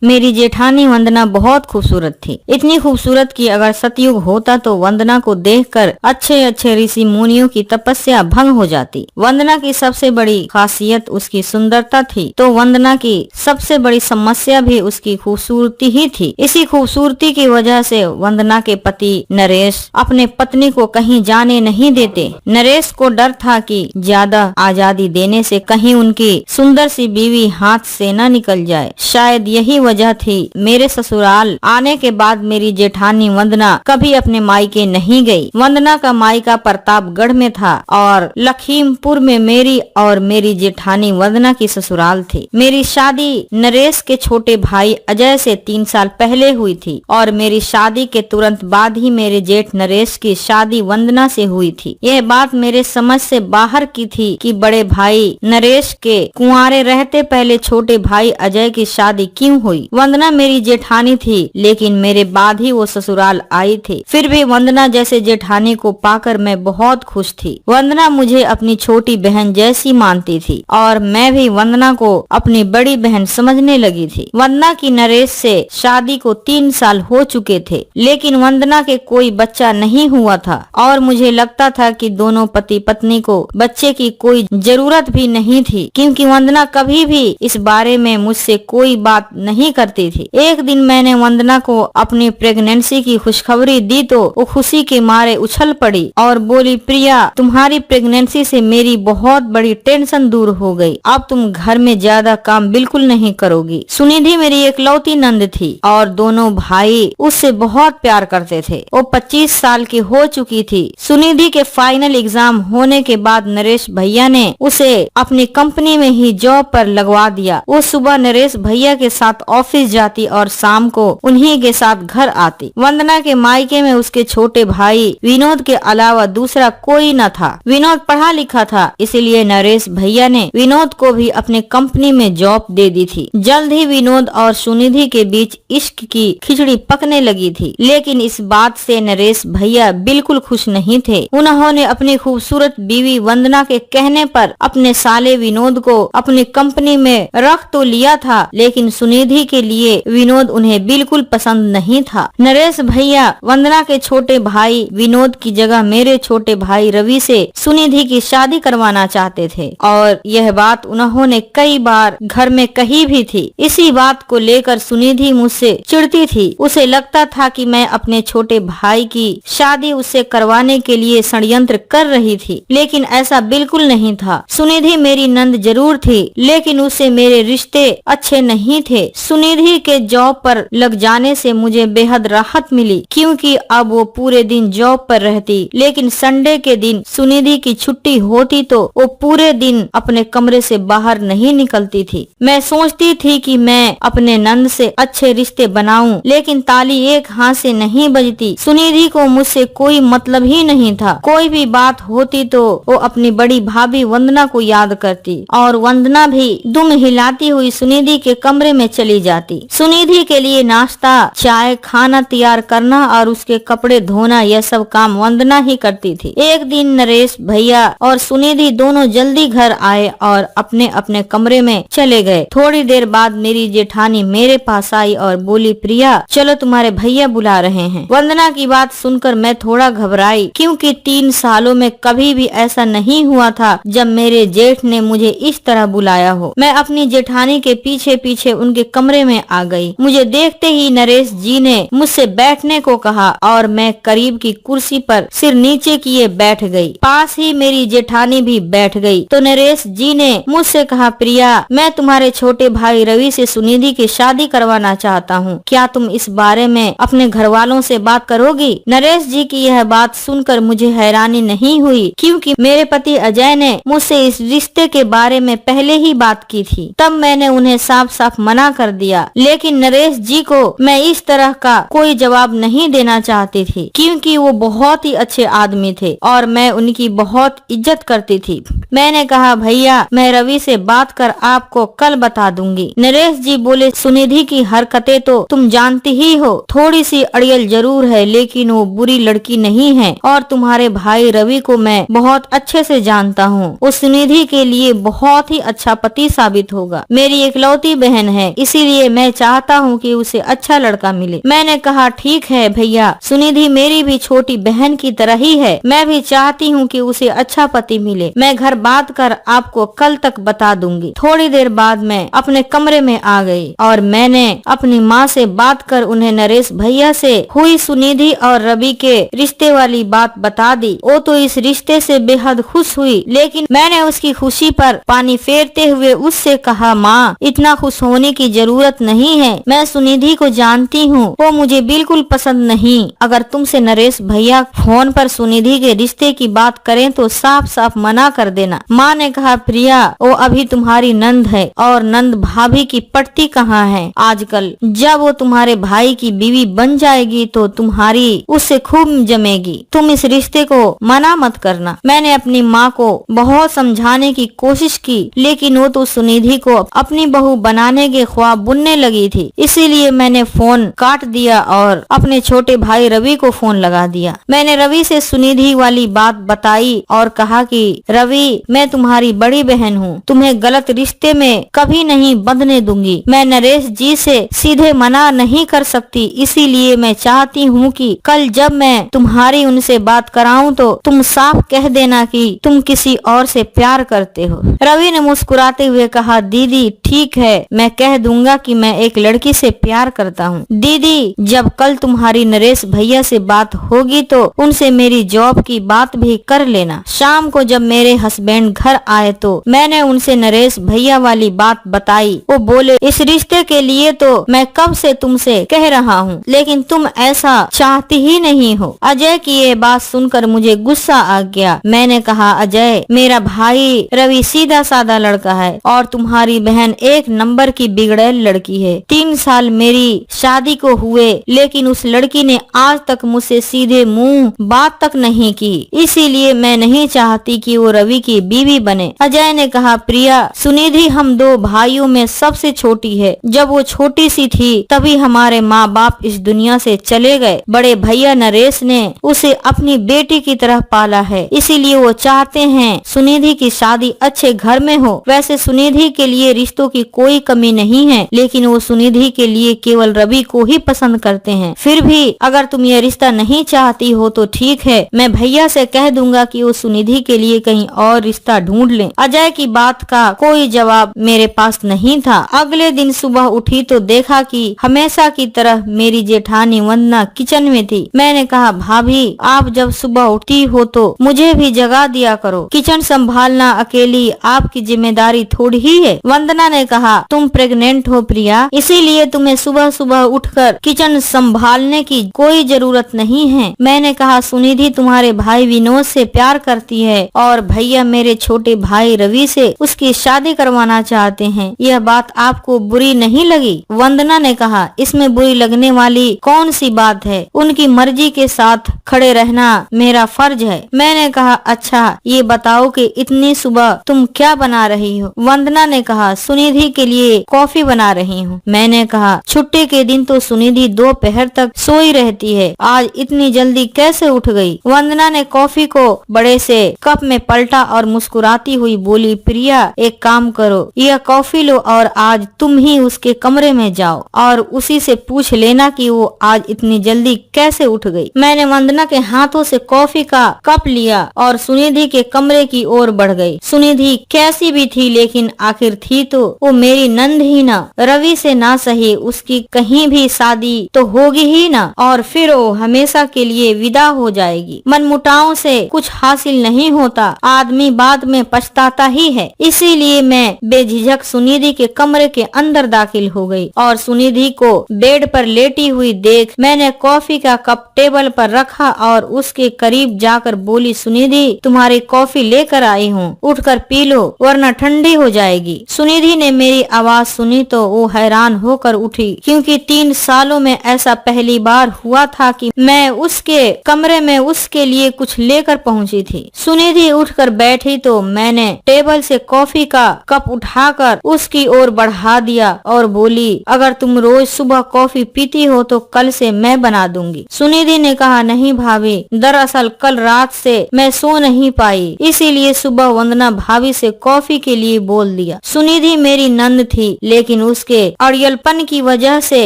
मेरी जेठानी वंदना बहुत खूबसूरत थी, इतनी खूबसूरत कि अगर सतयुग होता तो वंदना को देखकर अच्छे अच्छे ऋषि मुनियों की तपस्या भंग हो जाती। वंदना की सबसे बड़ी खासियत उसकी सुंदरता थी, तो वंदना की सबसे बड़ी समस्या भी उसकी खूबसूरती ही थी। इसी खूबसूरती की वजह से वंदना के पति नरेश अपने पत्नी को कहीं जाने नहीं देते। नरेश को डर था कि ज्यादा आजादी देने से कहीं उनकी सुंदर सी बीवी हाथ से न निकल जाए। शायद यही वजह थी मेरे ससुराल आने के बाद मेरी जेठानी वंदना कभी अपने मायके नहीं गई। वंदना का मायका प्रतापगढ़ में था और लखीमपुर में मेरी और मेरी जेठानी वंदना की ससुराल थी। मेरी शादी नरेश के छोटे भाई अजय से 3 साल पहले हुई थी और मेरी शादी के तुरंत बाद ही मेरे जेठ नरेश की शादी वंदना से हुई थी। यह बात मेरे समझ से बाहर की थी कि बड़े भाई नरेश के कुंवारे रहते पहले छोटे भाई अजय की शादी क्यों हुई। वंदना मेरी जेठानी थी, लेकिन मेरे बाद ही वो ससुराल आई थी। फिर भी वंदना जैसे जेठानी को पाकर मैं बहुत खुश थी। वंदना मुझे अपनी छोटी बहन जैसी मानती थी और मैं भी वंदना को अपनी बड़ी बहन समझने लगी थी। वंदना की नरेश से शादी को 3 साल हो चुके थे, लेकिन वंदना के कोई बच्चा नहीं हुआ था और मुझे लगता था कि दोनों पति पत्नी को बच्चे की कोई जरूरत भी नहीं थी, क्योंकि वंदना कभी भी इस बारे में मुझसे कोई बात नहीं करती थी। एक दिन मैंने वंदना को अपनी प्रेगनेंसी की खुशखबरी दी तो वो खुशी के मारे उछल पड़ी और बोली, प्रिया, तुम्हारी प्रेगनेंसी से मेरी बहुत बड़ी टेंशन दूर हो गई। अब तुम घर में ज्यादा काम बिल्कुल नहीं करोगी। सुनिधि मेरी एकलौती नंद थी और दोनों भाई उससे बहुत प्यार करते थे। वो 25 साल की हो चुकी थी। सुनिधि के फाइनल एग्जाम होने के बाद नरेश भैया ने उसे अपनी कंपनी में ही जॉब पर लगवा दिया। वो सुबह नरेश भैया के साथ ऑफिस जाती और शाम को उन्हीं के साथ घर आती। वंदना के मायके में उसके छोटे भाई विनोद के अलावा दूसरा कोई न था। विनोद पढ़ा लिखा था, इसलिए नरेश भैया ने विनोद को भी अपने कंपनी में जॉब दे दी थी। जल्द ही विनोद और सुनिधि के बीच इश्क की खिचड़ी पकने लगी थी, लेकिन इस बात से नरेश भैया बिल्कुल खुश नहीं थे। उन्होंने अपनी खूबसूरत बीवी वंदना के कहने पर अपने साले विनोद को अपनी कंपनी में रख तो लिया था, लेकिन सुनिधि के लिए विनोद उन्हें बिल्कुल पसंद नहीं था। नरेश भैया वंदना के छोटे भाई विनोद की जगह मेरे छोटे भाई रवि से सुनिधि की शादी करवाना चाहते थे और यह बात उन्होंने कई बार घर में कही भी थी। इसी बात को लेकर सुनिधि मुझसे चिढ़ती थी। उसे लगता था कि मैं अपने छोटे भाई की शादी उससे करवाने के लिए षड्यंत्र कर रही थी, लेकिन ऐसा बिल्कुल नहीं था। सुनिधि मेरी नंद जरूर थी, लेकिन उससे मेरे रिश्ते अच्छे नहीं थे। सुनिधि के जॉब पर लग जाने से मुझे बेहद राहत मिली, क्योंकि अब वो पूरे दिन जॉब पर रहती, लेकिन संडे के दिन सुनिधि की छुट्टी होती तो वो पूरे दिन अपने कमरे से बाहर नहीं निकलती थी। मैं सोचती थी कि मैं अपने नंद से अच्छे रिश्ते बनाऊं, लेकिन ताली एक हाथ से नहीं बजती। सुनिधि को मुझसे कोई मतलब ही नहीं था। कोई भी बात होती तो वो अपनी बड़ी भाभी वंदना को याद करती और वंदना भी दुम हिलाती हुई सुनिधि के कमरे में चली जाती। सुनिधि के लिए नाश्ता, चाय, खाना तैयार करना और उसके कपड़े धोना, यह सब काम वंदना ही करती थी। एक दिन नरेश भैया और सुनिधि दोनों जल्दी घर आए और अपने अपने कमरे में चले गए। थोड़ी देर बाद मेरी जेठानी मेरे पास आई और बोली, प्रिया, चलो तुम्हारे भैया बुला रहे हैं। वंदना की बात सुनकर मैं थोड़ा घबराई, क्योंकि 3 सालों में कभी भी ऐसा नहीं हुआ था जब मेरे जेठ ने मुझे इस तरह बुलाया हो। मैं अपनी जेठानी के पीछे पीछे उनके कमरे में आ गई। मुझे देखते ही नरेश जी ने मुझसे बैठने को कहा और मैं करीब की कुर्सी पर सिर नीचे किए बैठ गई। पास ही मेरी जेठानी भी बैठ गई तो नरेश जी ने मुझसे कहा, प्रिया, मैं तुम्हारे छोटे भाई रवि से सुनिधि की शादी करवाना चाहता हूँ। क्या तुम इस बारे में अपने घर वालों से बात करोगी? नरेश जी की यह बात सुनकर मुझे हैरानी नहीं हुई, क्योंकि मेरे पति अजय ने मुझसे इस रिश्ते के बारे में पहले ही बात की थी। तब मैंने उन्हें साफ साफ मना कर दिया, लेकिन नरेश जी को मैं इस तरह का कोई जवाब नहीं देना चाहती थी, क्योंकि वो बहुत ही अच्छे आदमी थे और मैं उनकी बहुत इज्जत करती थी। मैंने कहा, भैया, मैं रवि से बात कर आपको कल बता दूंगी। नरेश जी बोले, सुनिधि की हरकतें तो तुम जानती ही हो, थोड़ी सी अड़ियल जरूर है, लेकिन वो बुरी लड़की नहीं है और तुम्हारे भाई रवि को मैं बहुत अच्छे से जानता हूँ। वो सुनिधि के लिए बहुत ही अच्छा पति साबित होगा। मेरी एकलौती बहन है, इसीलिए इसीलिए मैं चाहता हूँ कि उसे अच्छा लड़का मिले। मैंने कहा ठीक है भैया, सुनिधि मेरी भी छोटी बहन की तरह ही है, मैं भी चाहती हूँ कि उसे अच्छा पति मिले। मैं घर बात कर आपको कल तक बता दूंगी। थोड़ी देर बाद मैं अपने कमरे में आ गई और मैंने अपनी माँ से बात कर उन्हें नरेश भैया से हुई सुनिधि और रवि के रिश्ते वाली बात बता दी। वो तो इस रिश्ते से बेहद खुश हुई, लेकिन मैंने उसकी खुशी पर पानी फेरते हुए उससे कहा, माँ इतना खुश होने की जरूरत नहीं है, मैं सुनिधि को जानती हूँ, वो मुझे बिल्कुल पसंद नहीं। अगर तुमसे नरेश भैया फोन पर सुनिधि के रिश्ते की बात करें तो साफ साफ मना कर देना। माँ ने कहा, प्रिया वो अभी तुम्हारी नंद है और नंद भाभी की पटती कहाँ है आजकल। जब वो तुम्हारे भाई की बीवी बन जाएगी तो तुम्हारी उससे खूब जमेगी, तुम इस रिश्ते को मना मत करना। मैंने अपनी माँ को बहुत समझाने की कोशिश की, लेकिन वो तो सुनिधि को अपनी बहू बनाने के ख्वाब बुनने लगी थी। इसीलिए मैंने फोन काट दिया और अपने छोटे भाई रवि को फोन लगा दिया। मैंने रवि से सुनिधि वाली बात बताई और कहा कि रवि, मैं तुम्हारी बड़ी बहन हूँ, तुम्हें गलत रिश्ते में कभी नहीं बंधने दूंगी। मैं नरेश जी से सीधे मना नहीं कर सकती, इसीलिए मैं चाहती हूँ कि कल जब मैं तुम्हारी उनसे बात कराऊं तो तुम साफ कह देना कि तुम किसी और से प्यार करते हो। रवि ने मुस्कुराते हुए कहा, दीदी ठीक है, मैं कह दूंगा कि मैं एक लड़की से प्यार करता हूँ। दीदी जब कल तुम्हारी नरेश भैया से बात होगी तो उनसे मेरी जॉब की बात भी कर लेना। शाम को जब मेरे हस्बैंड घर आए तो मैंने उनसे नरेश भैया वाली बात बताई। वो बोले, इस रिश्ते के लिए तो मैं कब से तुमसे कह रहा हूँ, लेकिन तुम ऐसा चाहती ही नहीं हो। अजय की ये बात सुनकर मुझे गुस्सा आ गया। मैंने कहा, अजय मेरा भाई रवि सीधा साधा लड़का है और तुम्हारी बहन एक नंबर की बिगड़ैल लड़की है। 3 साल मेरी शादी को हुए, लेकिन उस लड़की ने आज तक मुझसे सीधे मुंह बात तक नहीं की, इसीलिए मैं नहीं चाहती कि वो रवि की बीवी बने। अजय ने कहा, प्रिया सुनिधि हम 2 भाइयों में सबसे छोटी है। जब वो छोटी सी थी तभी हमारे माँ बाप इस दुनिया से चले गए। बड़े भैया नरेश ने उसे अपनी बेटी की तरह पाला है, इसीलिए वो चाहते हैं सुनिधि की शादी अच्छे घर में हो। वैसे सुनिधि के लिए रिश्तों की कोई कमी नहीं है, लेकिन वो सुनिधि के लिए केवल रवि को ही पसंद करते हैं। फिर भी अगर तुम ये रिश्ता नहीं चाहती हो तो ठीक है, मैं भैया से कह दूंगा कि वो सुनिधि के लिए कहीं और रिश्ता ढूंढ लें। अजय की बात का कोई जवाब मेरे पास नहीं था। अगले दिन सुबह उठी तो देखा कि हमेशा की तरह मेरी जेठानी वंदना किचन में थी। मैंने कहा, भाभी आप जब सुबह उठती हो तो मुझे भी जगा दिया करो, किचन संभालना अकेली आपकी जिम्मेदारी थोड़ी ही है। वंदना ने कहा, तुम प्रेग्नेंट हो प्रिया, इसीलिए तुम्हें सुबह सुबह उठकर किचन संभालने की कोई जरूरत नहीं है। मैंने कहा, सुनिधि तुम्हारे भाई विनोद से प्यार करती है और भैया मेरे छोटे भाई रवि से उसकी शादी करवाना चाहते हैं। यह बात आपको बुरी नहीं लगी? वंदना ने कहा, इसमें बुरी लगने वाली कौन सी बात है, उनकी मर्जी के साथ खड़े रहना मेरा फर्ज है। मैंने कहा, अच्छा ये बताओ कि इतनी सुबह तुम क्या बना रही हो? वंदना ने कहा, सुनिधि के लिए कॉफी बना रही हूँ। मैंने कहा, छुट्टी के दिन तो सुनिधि दोपहर तक सोई रहती है, आज इतनी जल्दी कैसे उठ गई? वंदना ने कॉफी को बड़े से कप में पलटा और मुस्कुराती हुई बोली, प्रिया एक काम करो, यह कॉफी लो और आज तुम ही उसके कमरे में जाओ और उसी से पूछ लेना कि वो आज इतनी जल्दी कैसे उठ गई। मैंने वंदना के हाथों से कॉफी का कप लिया और सुनिधि के कमरे की ओर बढ़ गई। सुनिधि कैसी भी थी, लेकिन आखिर थी तो वो मेरी नंद ही ना। रवि से ना सही उसकी कहीं भी शादी तो होगी ही ना, और फिर वो हमेशा के लिए विदा हो जाएगी। मनमुटाव से कुछ हासिल नहीं होता, आदमी बाद में पछताता ही है। इसीलिए मैं बेझिझक सुनिधि के कमरे के अंदर दाखिल हो गई और सुनिधि को बेड पर लेटी हुई देख मैंने कॉफी का कप टेबल पर रखा और उसके करीब जाकर बोली, सुनिधि तुम्हारी कॉफी लेकर आई हूँ, उठकर पी लो वरना ठंडी हो जाएगी। सुनिधि ने मेरी आवाज सुनी तो वो हैरान होकर उठी, क्योंकि 3 सालों में ऐसा पहली बार हुआ था कि मैं उसके कमरे में उसके लिए कुछ लेकर पहुंची थी। सुनिधि उठकर बैठी तो मैंने टेबल से कॉफी का कप उठाकर उसकी ओर बढ़ा दिया और बोली, अगर तुम रोज सुबह कॉफी पीती हो तो कल से मैं बना दूंगी। सुनिधि ने कहा, नहीं भाभी, दरअसल कल रात से मैं सो नहीं पाई, इसीलिए सुबह वंदना भाभी से कॉफी के लिए बोल दिया। सुनिधि मेरी नंद थी, लेकिन उसके अड़ियलपन की वजह से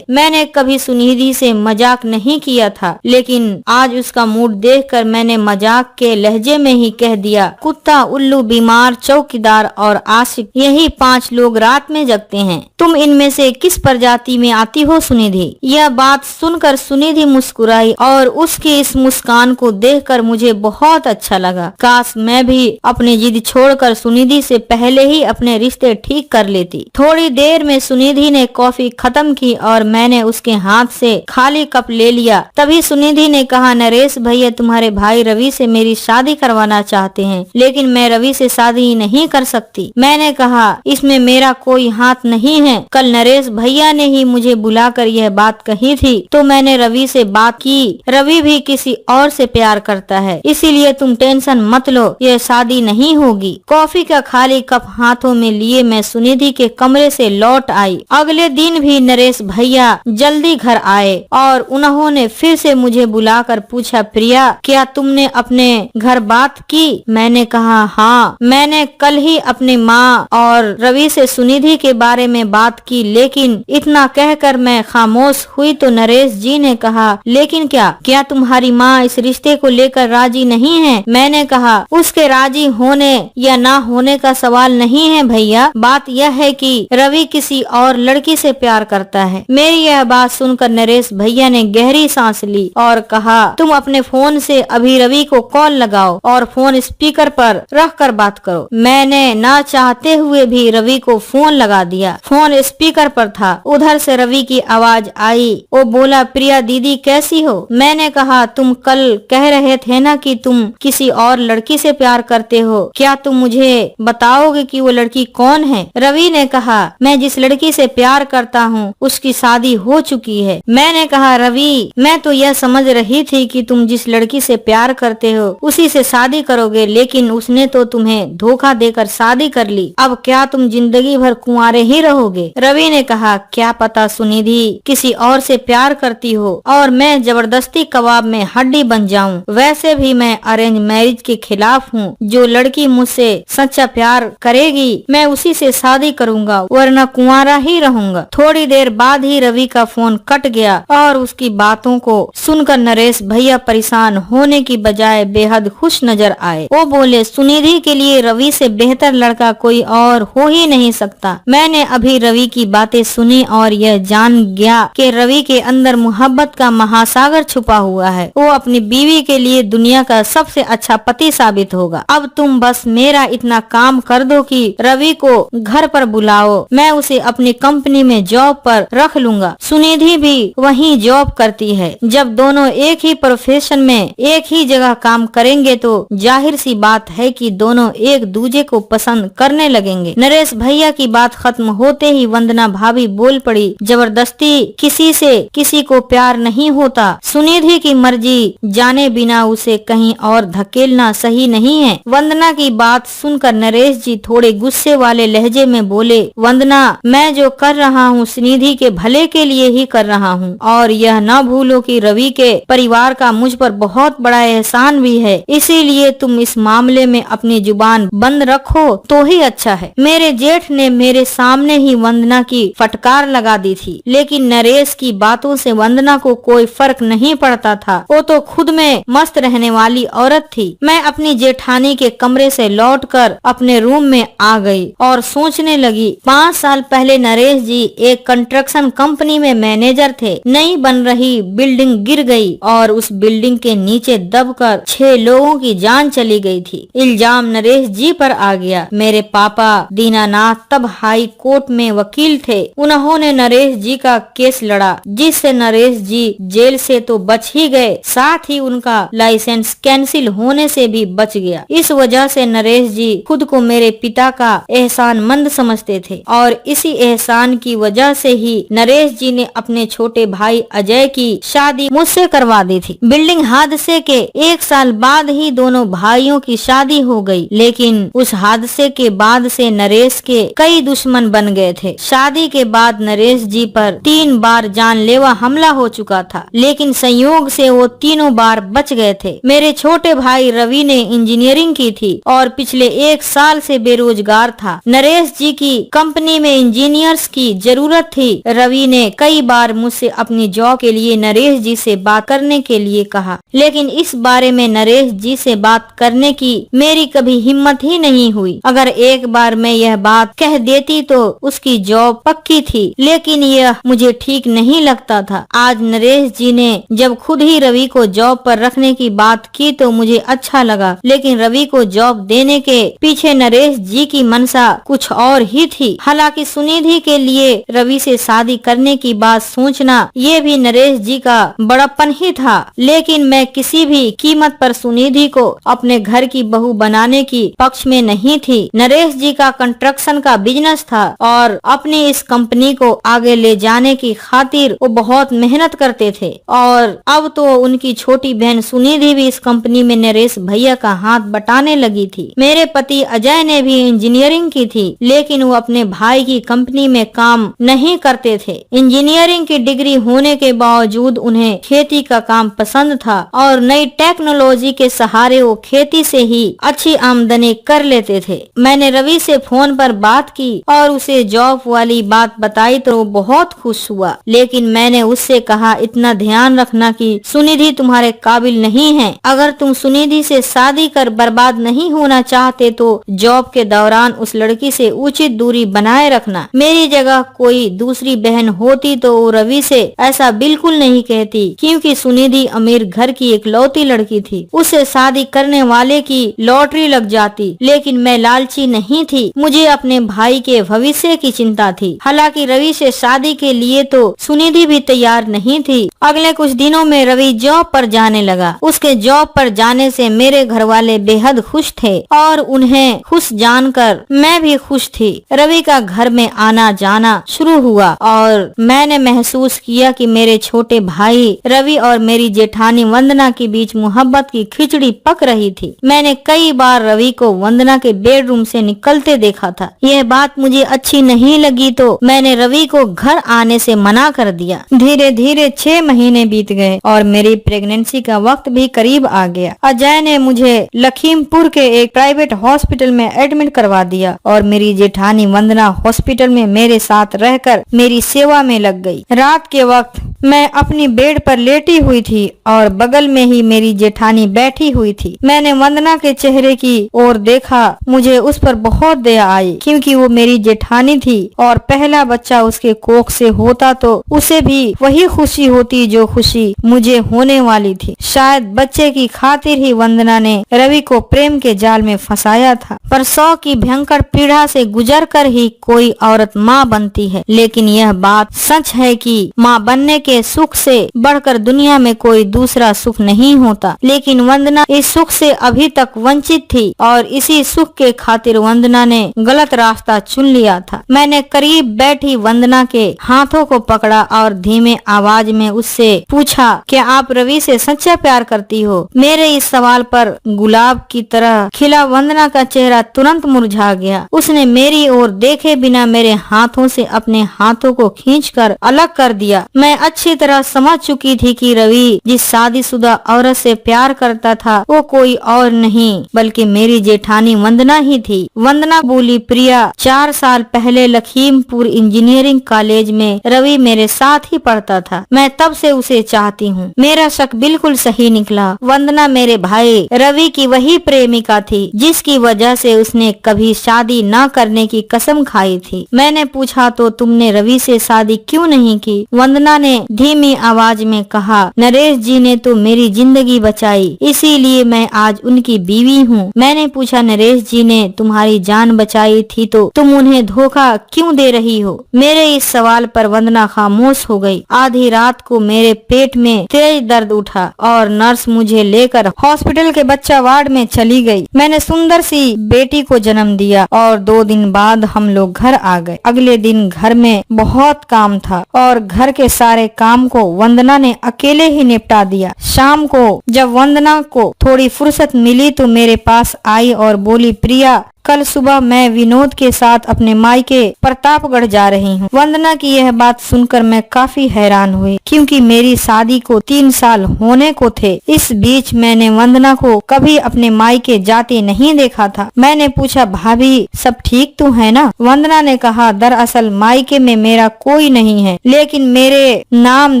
मैंने कभी सुनिधि से मजाक नहीं किया था, लेकिन आज उसका मूड देखकर मैंने मजाक के लहजे में ही कह दिया, कुत्ता, उल्लू, बीमार, चौकीदार और आशिक, यही 5 लोग रात में जगते हैं। तुम इनमें से किस प्रजाति में आती हो सुनिधि? यह बात सुनकर सुनिधि मुस्कुराई और उसकी इस मुस्कान को देखकर मुझे बहुत अच्छा लगा। काश मैं भी अपनी जिद छोड़कर सुनिधि से पहले ही अपने रिश्ते ठीक कर लेती। थोड़ी देर में सुनिधि ने कॉफी खत्म की और मैंने उसके हाथ से खाली कप ले लिया। तभी सुनिधि ने कहा, नरेश भैया तुम्हारे भाई रवि से मेरी शादी करवाना चाहते हैं, लेकिन मैं रवि से शादी नहीं कर सकती। मैंने कहा, इसमें मेरा कोई हाथ नहीं है। कल नरेश भैया ने ही मुझे बुलाकर यह बात कही थी, तो मैंने रवि से बात की। रवि भी किसी और से प्यार करता है, इसीलिए तुम टेंशन मत लो, यह शादी नहीं होगी। कॉफी का खाली कप हाथों में लिए मैं सुनिधि के कमरे से लौट आई। अगले दिन भी नरेश भैया जल्दी घर आए और उन्होंने फिर से मुझे बुलाकर पूछा, प्रिया क्या तुमने अपने घर बात की? मैंने कहा, हाँ, मैंने कल ही अपनी माँ और रवि से सुनिधि के बारे में बात की, लेकिन इतना कहकर मैं खामोश हुई तो नरेश जी ने कहा, लेकिन क्या तुम्हारी माँ इस रिश्ते को लेकर राजी नहीं है? मैंने कहा, उसके राजी होने या ना होने का सवाल नहीं है भैया, बात यह है कि रवि किसी और लड़की से प्यार करता है। मेरी यह बात सुनकर नरेश भैया ने गहरी सांस ली और कहा, तुम अपने फोन से अभी रवि को कॉल लगाओ और फोन स्पीकर पर रख कर बात करो। मैंने ना चाहते हुए भी रवि को फोन लगा दिया। फोन स्पीकर पर था। उधर से रवि की आवाज आई। वो बोला, प्रिया दीदी कैसी हो? मैंने कहा, तुम कल कह रहे थे ना कि तुम किसी और लड़की से प्यार करते हो, क्या तुम मुझे बताओगे कि वो लड़की कौन है? रवि ने कहा, मैं जिस लड़की से प्यार करता हूँ उसकी शादी हो चुकी है। मैंने कहा, रवि मैं तो यह समझ रही थी कि तुम जिस लड़की से प्यार करते हो उसी से शादी करोगे, लेकिन उसने तो तुम्हें धोखा देकर शादी कर ली। अब क्या तुम जिंदगी भर कुंवारे ही रहोगे? रवि ने कहा, क्या पता सुनिधि किसी और से प्यार करती हो और मैं जबरदस्ती कबाब में हड्डी बन जाऊं। वैसे भी मैं अरेंज मैरिज के खिलाफ हूँ। जो लड़की मुझसे सच्चा प्यार करेगी मैं उसी से शादी करूंगा, वरना कुंवारा ही रहूंगा। थोड़ी देर बाद ही रवि का फोन कट गया और उसकी बातों को सुनकर नरेश भैया परेशान होने की बजाय बेहद खुश नजर आए। वो बोले, सुनिधि के लिए रवि से बेहतर लड़का कोई और हो ही नहीं सकता। मैंने अभी रवि की बातें सुनी और यह जान गया कि रवि के अंदर मोहब्बत का महासागर छुपा हुआ है। वो अपनी बीवी के लिए दुनिया का सबसे अच्छा पति साबित होगा। अब तुम बस मेरा इतना काम कर दो कि रवि को घर पर बुलाओ, मैं उसे अपनी कंपनी में जॉब पर रख लूंगा। सुनिधि भी वहीं जॉब करती है। जब दोनों एक ही प्रोफेशन में एक ही जगह काम करेंगे तो जाहिर सी बात है कि दोनों एक दूसरे को पसंद करने लगेंगे। नरेश भैया की बात खत्म होते ही वंदना भाभी बोल पड़ी, जबरदस्ती किसी से किसी को प्यार नहीं होता। सुनिधि की मर्जी जाने बिना उसे कहीं और धकेलना सही नहीं है। वंदना की बात सुनकर नरेश जी थोड़े गुस्से वाले लहजे में बोले, वंदना मैं जो कर रहा हूँ सुनिधि के भले के लिए ही कर रहा हूँ, और यह न भूलो कि रवि के परिवार का मुझ पर बहुत बड़ा एहसान भी है, इसीलिए तुम इस मामले में अपनी जुबान बंद रखो तो ही अच्छा है। मेरे जेठ ने मेरे सामने ही वंदना की फटकार लगा दी थी, लेकिन नरेश की बातों से वंदना को कोई फर्क नहीं पड़ता था। वो तो खुद में मस्त रहने वाली औरत थी। मैं अपनी जेठानी के कमरे से लौटकर अपने रूम में आ गई और सोचने लगी, 5 साल पहले नरेश जी एक कंस्ट्रक्शन कंपनी में मैनेजर थे। नई बन रही बिल्डिंग गिर गई और उस बिल्डिंग के नीचे दबकर 6 लोगों की जान चली गई थी। इल्जाम नरेश जी पर आ गया। मेरे पापा दीनानाथ तब हाई कोर्ट में वकील थे। उन्होंने नरेश जी का केस लड़ा, जिससे नरेश जी जेल से तो बच ही गए, साथ ही उनका लाइसेंस कैंसिल होने से भी बच गया। इस वजह से नरेश जी खुद को मेरे पिता का एहसानमंद समझते थे और इसी एहसान की वजह से ही नरेश जी ने अपने छोटे भाई अजय की शादी मुझसे करवा दी थी। बिल्डिंग हादसे के 1 साल बाद ही दोनों भाइयों की शादी हो गई, लेकिन उस हादसे के बाद से नरेश के कई दुश्मन बन गए थे। शादी के बाद नरेश जी पर 3 बार जानलेवा हमला हो चुका था, लेकिन संयोग से वो तीनों बार बच गए थे। मेरे छोटे भाई रवि ने इंजीनियरिंग की थी और पिछले 1 साल से बेरोजगार था। नरेश जी की कंपनी में इंजीनियर इंजीनियर्स की जरूरत थी। रवि ने कई बार मुझसे अपनी जॉब के लिए नरेश जी से बात करने के लिए कहा, लेकिन इस बारे में नरेश जी से बात करने की मेरी कभी हिम्मत ही नहीं हुई। अगर एक बार मैं यह बात कह देती तो उसकी जॉब पक्की थी, लेकिन यह मुझे ठीक नहीं लगता था। आज नरेश जी ने जब खुद ही रवि को जॉब पर रखने की बात की तो मुझे अच्छा लगा, लेकिन रवि को जॉब देने के पीछे नरेश जी की मंशा कुछ और ही थी। हालांकि सुनिधि के लिए रवि से शादी करने की बात सोचना ये भी नरेश जी का बड़प्पन ही था, लेकिन मैं किसी भी कीमत पर सुनिधि को अपने घर की बहू बनाने की पक्ष में नहीं थी। नरेश जी का कंस्ट्रक्शन का बिजनेस था और अपनी इस कंपनी को आगे ले जाने की खातिर वो बहुत मेहनत करते थे, और अब तो उनकी छोटी बहन सुनिधि भी इस कंपनी में नरेश भैया का हाथ बटाने लगी थी। मेरे पति अजय ने भी इंजीनियरिंग की थी, लेकिन वो अपने भाई की कंपनी में काम नहीं करते थे। इंजीनियरिंग की डिग्री होने के बावजूद उन्हें खेती का काम पसंद था और नई टेक्नोलॉजी के सहारे वो खेती से ही अच्छी आमदनी कर लेते थे। मैंने रवि से फोन पर बात की और उसे जॉब वाली बात बताई तो वो बहुत खुश हुआ, लेकिन मैंने उससे कहा, इतना ध्यान रखना कि सुनिधि तुम्हारे काबिल नहीं है। अगर तुम सुनिधि से शादी कर बर्बाद नहीं होना चाहते तो जॉब के दौरान उस लड़की से उचित दूरी बनाए रखना। मेरी जगह कोई दूसरी बहन होती तो वो रवि से ऐसा बिल्कुल नहीं कहती, क्योंकि सुनिधि अमीर घर की इकलौती लड़की थी। उसे शादी करने वाले की लॉटरी लग जाती, लेकिन मैं लालची नहीं थी। मुझे अपने भाई के भविष्य की चिंता थी। हालांकि रवि से शादी के लिए तो सुनिधि भी तैयार नहीं थी। अगले कुछ दिनों में रवि जॉब पर जाने लगा। उसके जॉब पर जाने से मेरे घर वाले बेहद खुश थे और उन्हें खुश जानकर मैं भी खुश थी। रवि का घर में आना जाना शुरू हुआ और मैंने महसूस किया कि मेरे छोटे भाई रवि और मेरी जेठानी वंदना के बीच मोहब्बत की खिचड़ी पक रही थी। मैंने कई बार रवि को वंदना के बेडरूम से निकलते देखा था। यह बात मुझे अच्छी नहीं लगी तो मैंने रवि को घर आने से मना कर दिया। धीरे धीरे 6 महीने बीत गए और मेरी प्रेगनेंसी का वक्त भी करीब आ गया। अजय ने मुझे लखीमपुर के एक प्राइवेट हॉस्पिटल में एडमिट करवा दिया और मेरी जेठानी वंदना हॉस्पिटल में मेरे साथ रहकर मेरी सेवा में लग गई। रात के वक्त मैं अपनी बेड पर लेटी हुई थी और बगल में ही मेरी जेठानी बैठी हुई थी। मैंने वंदना के चेहरे की ओर देखा। मुझे उस पर बहुत दया आई, क्योंकि वो मेरी जेठानी थी और पहला बच्चा उसके कोख से होता तो उसे भी वही खुशी होती जो खुशी मुझे होने वाली थी। शायद बच्चे की खातिर ही वंदना ने रवि को प्रेम के जाल में फंसाया था। पर 100 की भयंकर पीड़ा से गुजर कर ही कोई औरत माँ बनती है, लेकिन यह बात सच है कि माँ बनने के सुख से बढ़कर दुनिया में कोई दूसरा सुख नहीं होता। लेकिन वंदना इस सुख से अभी तक वंचित थी और इसी सुख के खातिर वंदना ने गलत रास्ता चुन लिया था। मैंने करीब बैठी वंदना के हाथों को पकड़ा और धीमे आवाज में उससे पूछा, क्या आप रवि से सच्चा प्यार करती हो? मेरे इस सवाल पर गुलाब की तरह खिला वंदना का चेहरा तुरंत मुरझा गया। उसने मेरी ओर देखे बिना मेरे हाथों से अपने हाथों को खींचकर अलग कर दिया। मैं अच्छी तरह समझ चुकी थी कि रवि जिस शादीशुदा औरत से प्यार करता था वो कोई और नहीं बल्कि मेरी जेठानी वंदना ही थी। वंदना बोली, प्रिया, 4 साल पहले लखीमपुर इंजीनियरिंग कॉलेज में रवि मेरे साथ ही पढ़ता था। मैं तब से उसे चाहती हूँ। मेरा शक बिल्कुल सही निकला। वंदना मेरे भाई रवि की वही प्रेमिका थी जिसकी वजह से उसने कभी शादी न करने की कसम खाई थी। मैंने पूछा, तो तुमने रवि से शादी क्यों नहीं की? वंदना ने धीमी आवाज में कहा, नरेश जी ने तो मेरी जिंदगी बचाई, इसीलिए मैं आज उनकी बीवी हूँ। मैंने पूछा, नरेश जी ने तुम्हारी जान बचाई थी तो तुम उन्हें धोखा क्यों दे रही हो? मेरे इस सवाल पर वंदना खामोश हो गई। आधी रात को मेरे पेट में तेज दर्द उठा और नर्स मुझे लेकर हॉस्पिटल के बच्चा वार्ड में चली गई। मैंने सुंदर सी बेटी को जन्म दिया और 2 दिन बाद हम लोग घर आ गए। अगले दिन घर में बहुत काम था और घर के सारे काम को वंदना ने अकेले ही निपटा दिया। शाम को जब वंदना को थोड़ी फुर्सत मिली तो मेरे पास आई और बोली, प्रिया, कल सुबह मैं विनोद के साथ अपने मायके प्रतापगढ़ जा रही हूँ। वंदना की यह बात सुनकर मैं काफी हैरान हुई, क्योंकि मेरी शादी को 3 साल होने को थे। इस बीच मैंने वंदना को कभी अपने मायके जाते नहीं देखा था। मैंने पूछा, भाभी सब ठीक तो है ना? वंदना ने कहा, दरअसल मायके में मेरा कोई नहीं है, लेकिन मेरे नाम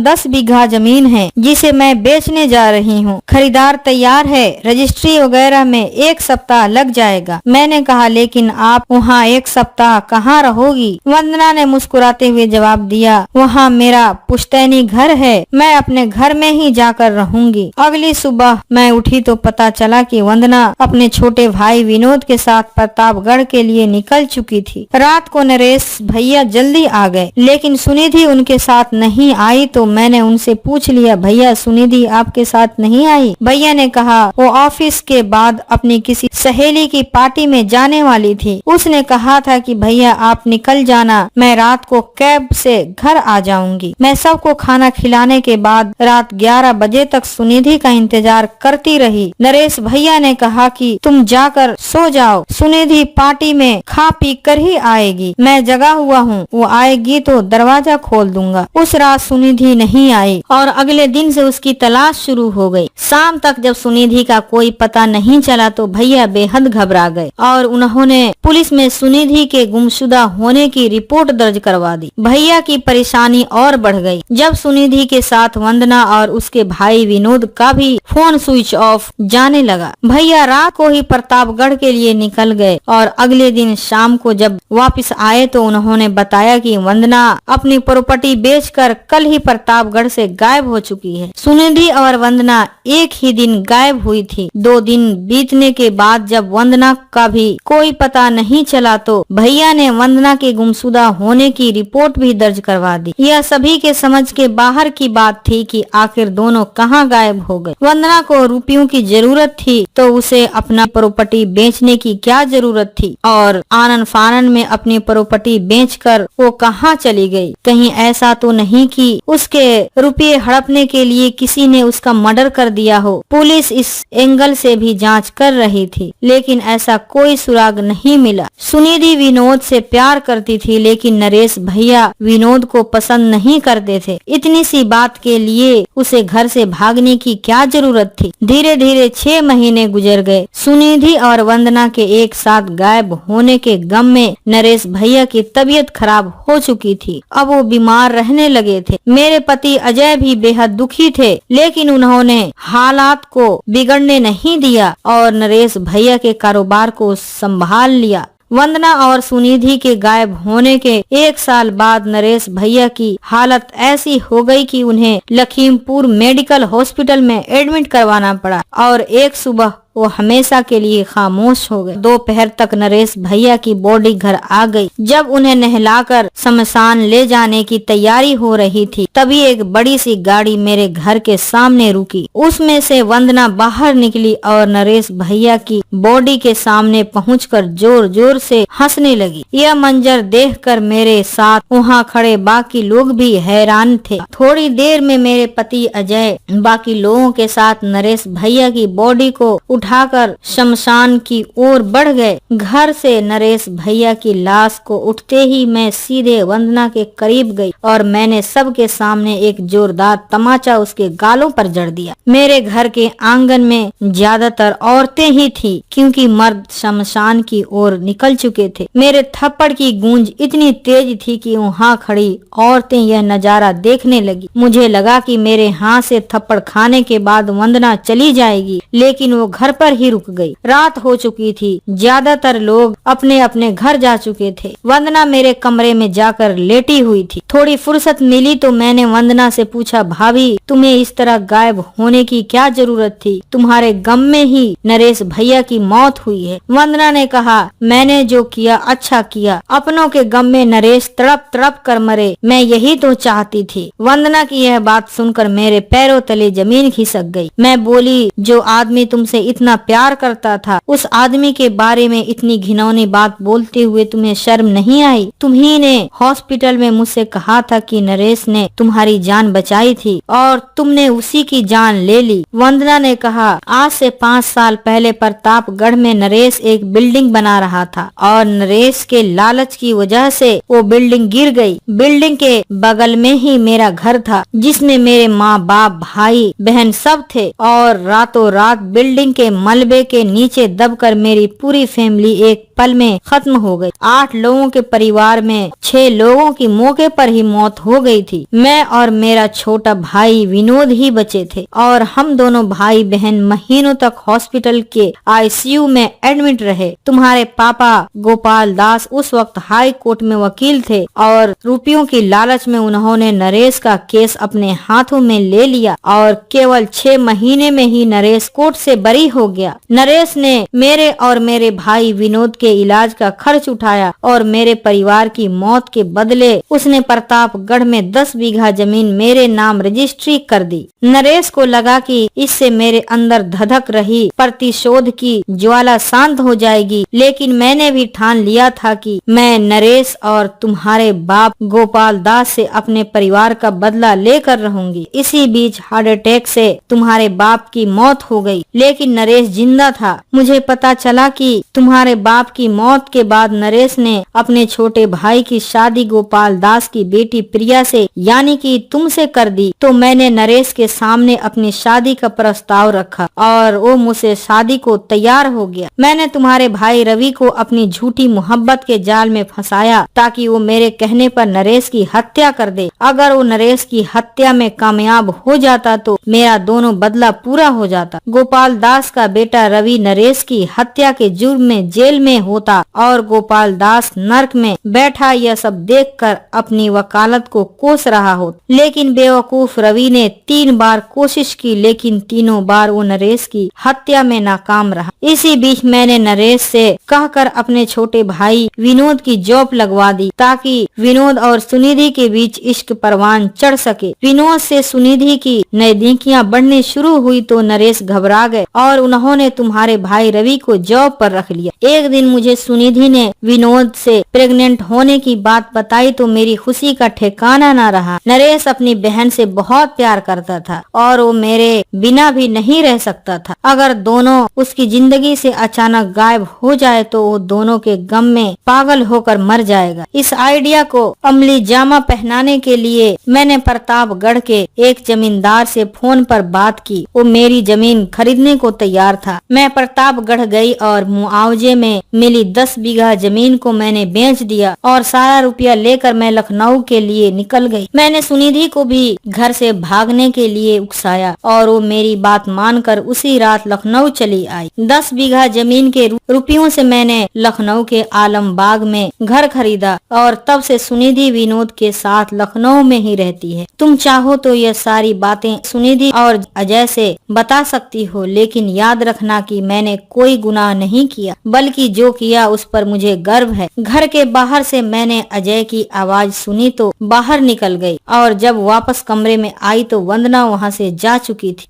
10 बीघा जमीन है जिसे मैं बेचने जा रही हूँ। खरीदार तैयार है, रजिस्ट्री वगैरह में 1 सप्ताह लग जाएगा। मैंने कहा, लेकिन आप वहाँ 1 सप्ताह कहाँ रहोगी? वंदना ने मुस्कुराते हुए जवाब दिया, वहाँ मेरा पुश्तैनी घर है, मैं अपने घर में ही जाकर रहूंगी। अगली सुबह मैं उठी तो पता चला कि वंदना अपने छोटे भाई विनोद के साथ प्रतापगढ़ के लिए निकल चुकी थी। रात को नरेश भैया जल्दी आ गए, लेकिन सुनिधि उनके साथ नहीं आई। तो मैंने उनसे पूछ लिया, भैया सुनिधि आपके साथ नहीं आई? भैया ने कहा, वो ऑफिस के बाद अपनी किसी सहेली की पार्टी में जाने वाली थी। उसने कहा था कि भैया आप निकल जाना, मैं रात को कैब से घर आ जाऊंगी। मैं सबको खाना खिलाने के बाद रात 11 बजे तक सुनिधि का इंतजार करती रही। नरेश भैया ने कहा कि तुम जाकर सो जाओ, सुनिधि पार्टी में खा पी कर ही आएगी, मैं जगा हुआ हूँ, वो आएगी तो दरवाजा खोल दूंगा। उस रात सुनिधि नहीं आई और अगले दिन से उसकी तलाश शुरू हो गई। शाम तक जब सुनिधि का कोई पता नहीं चला तो भैया बेहद घबरा गए और उन्होंने पुलिस में सुनिधि के गुमशुदा होने की रिपोर्ट दर्ज करवा दी। भैया की परेशानी और बढ़ गई जब सुनिधि के साथ वंदना और उसके भाई विनोद का भी फोन स्विच ऑफ जाने लगा। भैया रात को ही प्रतापगढ़ के लिए निकल गए और अगले दिन शाम को जब वापस आए तो उन्होंने बताया कि वंदना अपनी प्रॉपर्टी बेचकर कल ही प्रतापगढ़ से गायब हो चुकी है। सुनिधि और वंदना एक ही दिन गायब हुई थी। 2 दिन बीतने के बाद जब वंदना का भी कोई पता नहीं चला तो भैया ने वंदना के गुमशुदा होने की रिपोर्ट भी दर्ज करवा दी। यह सभी के समझ के बाहर की बात थी कि आखिर दोनों कहाँ गायब हो गए। वंदना को रुपयों की जरूरत थी तो उसे अपना प्रॉपर्टी बेचने की क्या जरूरत थी, और आनन फानन में अपनी प्रॉपर्टी बेचकर वो कहाँ चली गई? कहीं ऐसा तो नहीं कि उसके रुपये हड़पने के लिए किसी ने उसका मर्डर कर दिया हो। पुलिस इस एंगल से भी जांच कर रही थी, लेकिन ऐसा कोई सुराग नहीं मिला। सुनिधि विनोद से प्यार करती थी, लेकिन नरेश भैया विनोद को पसंद नहीं करते थे। इतनी सी बात के लिए उसे घर से भागने की क्या जरूरत थी? धीरे धीरे 6 महीने गुजर गए। सुनिधि और वंदना के एक साथ गायब होने के गम में नरेश भैया की तबीयत खराब हो चुकी थी। अब वो बीमार रहने लगे थे। मेरे पति अजय भी बेहद दुखी थे, लेकिन उन्होंने हालात को बिगड़ने नहीं दिया और नरेश भैया के कारोबार को संभाल लिया। वंदना और सुनिधि के गायब होने के 1 साल बाद नरेश भैया की हालत ऐसी हो गई कि उन्हें लखीमपुर मेडिकल हॉस्पिटल में एडमिट करवाना पड़ा और एक सुबह वो हमेशा के लिए खामोश हो गए। दोपहर तक नरेश भैया की बॉडी घर आ गई। जब उन्हें नहलाकर शमशान ले जाने की तैयारी हो रही थी, तभी एक बड़ी सी गाड़ी मेरे घर के सामने रुकी। उसमें से वंदना बाहर निकली और नरेश भैया की बॉडी के सामने पहुंचकर जोर जोर से हंसने लगी। यह मंजर देखकर मेरे साथ वहाँ खड़े बाकी लोग भी हैरान थे। थोड़ी देर में मेरे पति अजय बाकी लोगों के साथ नरेश भैया की बॉडी को उठाकर शमशान की ओर बढ़ गए। घर से नरेश भैया की लाश को उठते ही मैं सीधे वंदना के करीब गई और मैंने सबके सामने एक जोरदार तमाचा उसके गालों पर जड़ दिया। मेरे घर के आंगन में ज्यादातर औरतें ही थी, क्योंकि मर्द शमशान की ओर निकल चुके थे। मेरे थप्पड़ की गूंज इतनी तेज थी कि वहाँ खड़ी औरतें यह नजारा देखने लगी। मुझे लगा कि मेरे हाथ से थप्पड़ खाने के बाद वंदना चली जाएगी, लेकिन वो घर पर ही रुक गई। रात हो चुकी थी, ज्यादातर लोग अपने अपने घर जा चुके थे। वंदना मेरे कमरे में जाकर लेटी हुई थी। थोड़ी फुर्सत मिली तो मैंने वंदना से पूछा, भाभी तुम्हें इस तरह गायब होने की क्या जरूरत थी? तुम्हारे गम में ही नरेश भैया की मौत हुई है। वंदना ने कहा, मैंने जो किया अच्छा किया। अपनों के गम में नरेश तड़प तड़प कर मरे, मैं यही तो चाहती थी। वंदना की यह बात सुनकर मेरे पैरों तले जमीन खिसक गई। मैं बोली, जो आदमी तुमसे इतना इतना प्यार करता था, उस आदमी के बारे में इतनी घिनौनी बात बोलते हुए तुम्हें शर्म नहीं आई? तुम्ही ने हॉस्पिटल में मुझसे कहा था कि नरेश ने तुम्हारी जान बचाई थी और तुमने उसी की जान ले ली। वंदना ने कहा, आज से 5 साल पहले प्रतापगढ़ में नरेश एक बिल्डिंग बना रहा था और नरेश के लालच की वजह से वो बिल्डिंग गिर गई। बिल्डिंग के बगल में ही मेरा घर था जिसमें मेरे माँ बाप भाई बहन सब थे और रातों रात बिल्डिंग के मलबे के नीचे दबकर मेरी पूरी फैमिली एक पल में खत्म हो गई। 8 लोगों के परिवार में 6 लोगों की मौके पर ही मौत हो गई थी। मैं और मेरा छोटा भाई विनोद ही बचे थे और हम दोनों भाई बहन महीनों तक हॉस्पिटल के आईसीयू में एडमिट रहे। तुम्हारे पापा गोपाल दास उस वक्त हाई कोर्ट में वकील थे और रुपयों की लालच में उन्होंने नरेश का केस अपने हाथों में ले लिया और केवल 6 महीने में ही नरेश कोर्ट से बरी हो गया। नरेश ने मेरे और मेरे भाई विनोद के इलाज का खर्च उठाया और मेरे परिवार की मौत के बदले उसने प्रतापगढ़ में 10 बीघा जमीन मेरे नाम रजिस्ट्री कर दी। नरेश को लगा कि इससे मेरे अंदर धधक रही प्रतिशोध की ज्वाला शांत हो जाएगी, लेकिन मैंने भी ठान लिया था कि मैं नरेश और तुम्हारे बाप गोपाल दास से अपने परिवार का बदला लेकर रहूंगी। इसी बीच हार्ट अटैक से तुम्हारे बाप की मौत हो गई, लेकिन नरेश जिंदा था। मुझे पता चला कि तुम्हारे बाप की मौत के बाद नरेश ने अपने छोटे भाई की शादी गोपाल दास की बेटी प्रिया से यानी कि तुमसे कर दी, तो मैंने नरेश के सामने अपनी शादी का प्रस्ताव रखा और वो मुझसे शादी को तैयार हो गया। मैंने तुम्हारे भाई रवि को अपनी झूठी मोहब्बत के जाल में फंसाया ताकि वो मेरे कहने पर नरेश की हत्या कर दे। अगर वो नरेश की हत्या में कामयाब हो जाता तो मेरा दोनों बदला पूरा हो जाता। गोपाल दास का बेटा रवि नरेश की हत्या के जुर्म में जेल में होता और गोपाल दास नर्क में बैठा यह सब देखकर अपनी वकालत को कोस रहा हो। लेकिन बेवकूफ रवि ने 3 बार कोशिश की, लेकिन तीनों बार वो नरेश की हत्या में नाकाम रहा। इसी बीच मैंने नरेश से कहकर अपने छोटे भाई विनोद की जॉब लगवा दी ताकि विनोद और सुनिधि के बीच इश्क परवान चढ़ सके। विनोद से सुनिधि की नजदीकियां बढ़नी शुरू हुई तो नरेश घबरा गए और उन्होंने तुम्हारे भाई रवि को जॉब पर रख लिया। एक दिन मुझे सुनिधि ने विनोद से प्रेग्नेंट होने की बात बताई तो मेरी खुशी का ठिकाना न रहा। नरेश अपनी बहन से बहुत प्यार करता था और वो मेरे बिना भी नहीं रह सकता था। अगर दोनों उसकी जिंदगी से अचानक गायब हो जाए तो वो दोनों के गम में पागल होकर मर जाएगा। इस आइडिया को अमली जामा पहनाने के लिए मैंने प्रतापगढ़ के एक जमींदार से फोन पर बात की। वो मेरी जमीन खरीदने को तैयार था। मैं प्रतापगढ़ गई और मुआवजे में मिली 10 बीघा जमीन को मैंने बेच दिया और सारा रुपया लेकर मैं लखनऊ के लिए निकल गई। मैंने सुनिधि को भी घर से भागने के लिए उकसाया और वो मेरी बात मानकर उसी रात लखनऊ चली आई। 10 बीघा जमीन के रुपयों से मैंने लखनऊ के आलमबाग में घर खरीदा और तब से सुनिधि विनोद के साथ लखनऊ में ही रहती है। तुम चाहो तो यह सारी बातें सुनिधि और अजय से बता सकती हो, लेकिन याद रखना कि मैंने कोई गुनाह नहीं किया, बल्कि जो किया उस पर मुझे गर्व है। घर के बाहर से मैंने अजय की आवाज सुनी तो बाहर निकल गई और जब वापस कमरे में आई तो वंदना वहाँ से जा चुकी थी।